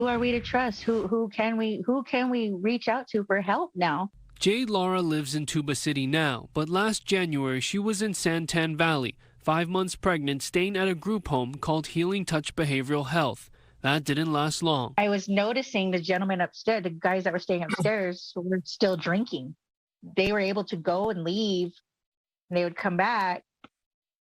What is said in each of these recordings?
Who are we to trust? Who can we reach out to for help now? Jade Lara lives in Tuba City now, but last January she was in Santan Valley, 5 months pregnant, staying at a group home called Healing Touch Behavioral Health. That didn't last long. I was noticing the gentlemen upstairs, the guys that were staying upstairs, were still drinking. They were able to go and leave, and they would come back,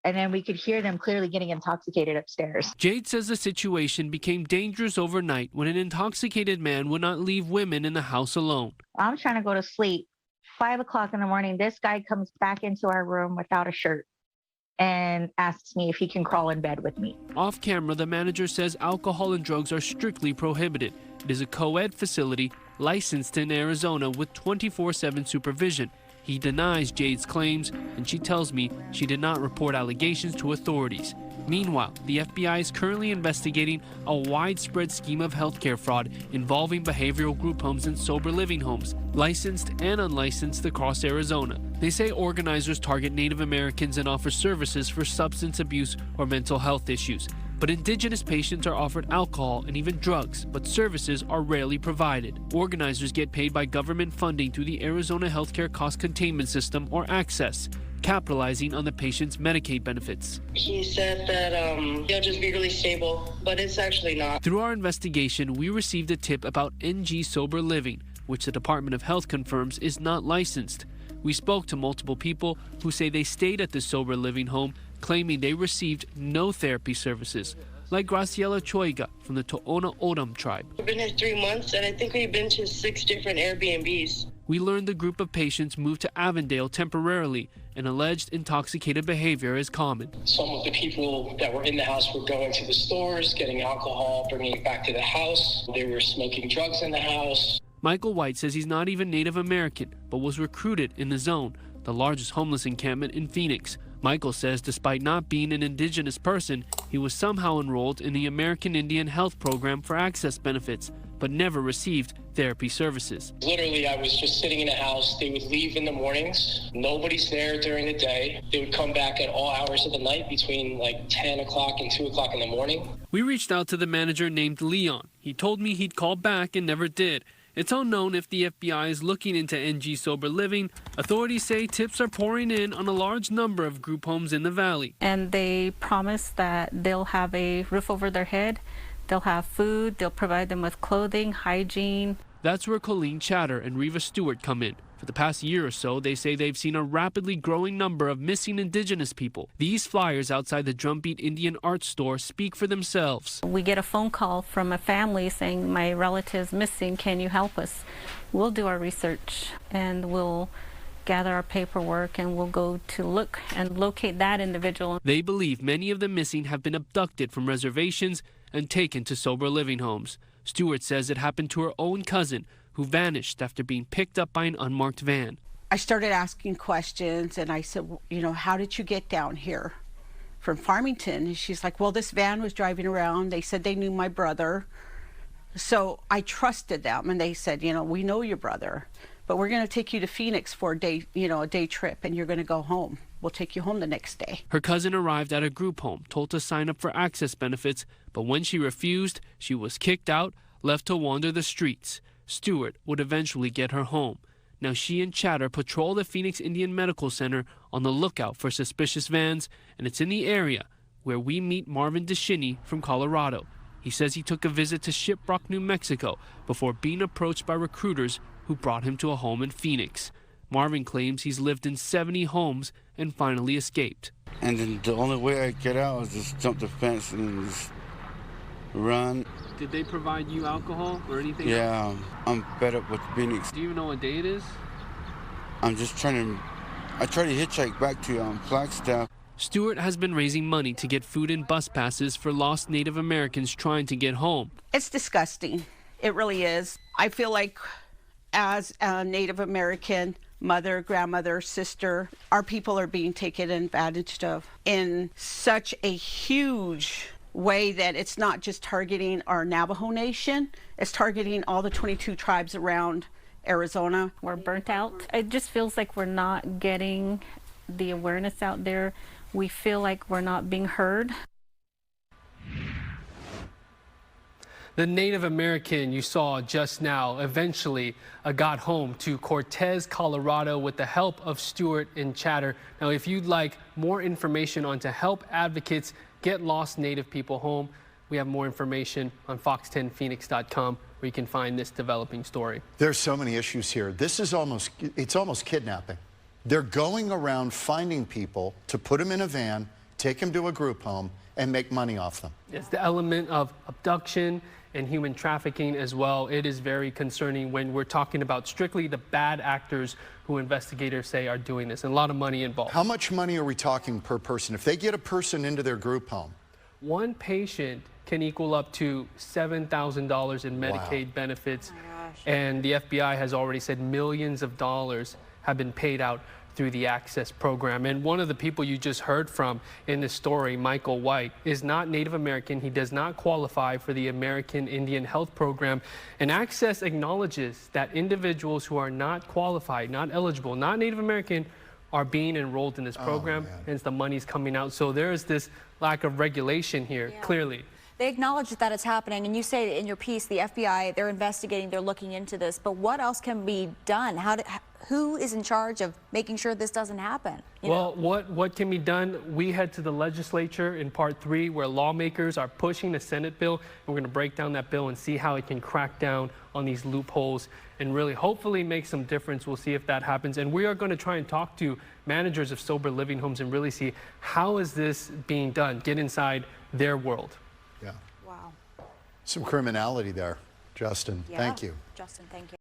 and then we could hear them clearly getting intoxicated upstairs. Jade says the situation became dangerous overnight when an intoxicated man would not leave women in the house alone. I'm trying to go to sleep. 5 o'clock in the morning, this guy comes back into our room without a shirt and asks me if he can crawl in bed with me. Off camera, the manager says alcohol and drugs are strictly prohibited. It is a co-ed facility licensed in Arizona with 24/7 supervision. He denies Jade's claims, and she tells me she did not report allegations to authorities. Meanwhile, the FBI is currently investigating a widespread scheme of healthcare fraud involving behavioral group homes and sober living homes, licensed and unlicensed across Arizona. They say organizers target Native Americans and offer services for substance abuse or mental health issues. But indigenous patients are offered alcohol and even drugs, but services are rarely provided. Organizers get paid by government funding through the Arizona Healthcare Cost Containment System, or ACCESS, capitalizing on the patient's Medicaid benefits. He said that he'll just be really stable, but it's actually not. Through our investigation, we received a tip about NG Sober Living, which the Department of Health confirms is not licensed. We spoke to multiple people who say they stayed at the sober living home, claiming they received no therapy services, like Graciela Choiga from the To'ona O'odham tribe. We've been here 3 months, and I think we've been to 6 different Airbnbs. We learned the group of patients moved to Avondale temporarily, and alleged intoxicated behavior is common. Some of the people that were in the house were going to the stores, getting alcohol, bringing it back to the house. They were smoking drugs in the house. Michael White says he's not even Native American, but was recruited in the Zone, the largest homeless encampment in Phoenix. Michael says despite not being an indigenous person, he was somehow enrolled in the American Indian Health Program for access benefits, but never received therapy services. Literally, I was just sitting in a house. They would leave in the mornings. Nobody's there during the day. They would come back at all hours of the night between like 10 o'clock and 2 o'clock in the morning. We reached out to the manager named Leon. He told me he'd call back and never did. It's unknown if the FBI is looking into NG Sober Living. Authorities say tips are pouring in on a large number of group homes in the valley. And they promise that they'll have a roof over their head, they'll have food, they'll provide them with clothing, hygiene. That's where Colleen Chatter and Reva Stewart come in. For the past year or so, they say they've seen a rapidly growing number of missing indigenous people. These flyers outside the Drumbeat Indian Art Store speak for themselves. We get a phone call from a family saying, my relative's missing, can you help us? We'll do our research and we'll gather our paperwork and we'll go to look and locate that individual. They believe many of the missing have been abducted from reservations and taken to sober living homes. Stewart says it happened to her own cousin, who vanished after being picked up by an unmarked van. I started asking questions and I said, you know, how did you get down here from Farmington? And she's like, well, this van was driving around. They said they knew my brother. So I trusted them and they said, you know, we know your brother, but we're going to take you to Phoenix for a day, a day trip, and you're going to go home. We'll take you home the next day. Her cousin arrived at a group home, told to sign up for access benefits, but when she refused, she was kicked out, left to wander the streets. Stewart would eventually get her home. Now she and Chatter patrol the Phoenix Indian Medical Center on the lookout for suspicious vans, and it's in the area where we meet Marvin DeShinney from Colorado. He says he took a visit to Shiprock, New Mexico before being approached by recruiters who brought him to a home in Phoenix. Marvin claims he's lived in 70 homes and finally escaped. And then the only way I get out is just jump the fence and just run. Did they provide you alcohol or anything? Yeah, I'm fed up with Phoenix. Do you even know what day it is? I try to hitchhike back to Flagstaff. Stewart has been raising money to get food and bus passes for lost Native Americans trying to get home. It's disgusting. It really is. I feel like as a Native American mother, grandmother, sister, our people are being taken advantage of in such a huge way that it's not just targeting our Navajo Nation, it's targeting all the 22 tribes around Arizona. We're burnt out. It just feels like we're not getting the awareness out there. We feel like we're not being heard. The Native American you saw just now eventually got home to Cortez, Colorado with the help of Stewart and Chatter. Now, if you'd like more information on to help advocates get lost Native people home, we have more information on fox10phoenix.com where you can find this developing story. There's so many issues here. It's almost kidnapping. They're going around finding people to put them in a van, take them to a group home, and make money off them. It's the element of abduction and human trafficking as well. It is very concerning when we're talking about strictly the bad actors who investigators say are doing this, and a lot of money involved. How much money are we talking per person? If they get a person into their group home, one patient can equal up to $7,000 in Medicaid benefits, and the FBI has already said millions of dollars have been paid out through the Access program. And one of the people you just heard from in this story, Michael White, is not Native American. He does not qualify for the American Indian Health Program. And Access acknowledges that individuals who are not qualified, not eligible, not Native American, are being enrolled in this program, hence the money's coming out. So there is this lack of regulation here, clearly. They acknowledge that it's happening, and you say in your piece, the FBI, they're investigating, they're looking into this, but what else can be done? Who is in charge of making sure this doesn't happen? Well, what can be done? We head to the legislature in part 3 where lawmakers are pushing a Senate bill, and we're going to break down that bill and see how it can crack down on these loopholes and really hopefully make some difference. We'll see if that happens. And we are going to try and talk to managers of sober living homes and really see how is this being done, get inside their world. Yeah. Wow. Some criminality there, Justin. Yeah. Thank you. Justin, thank you.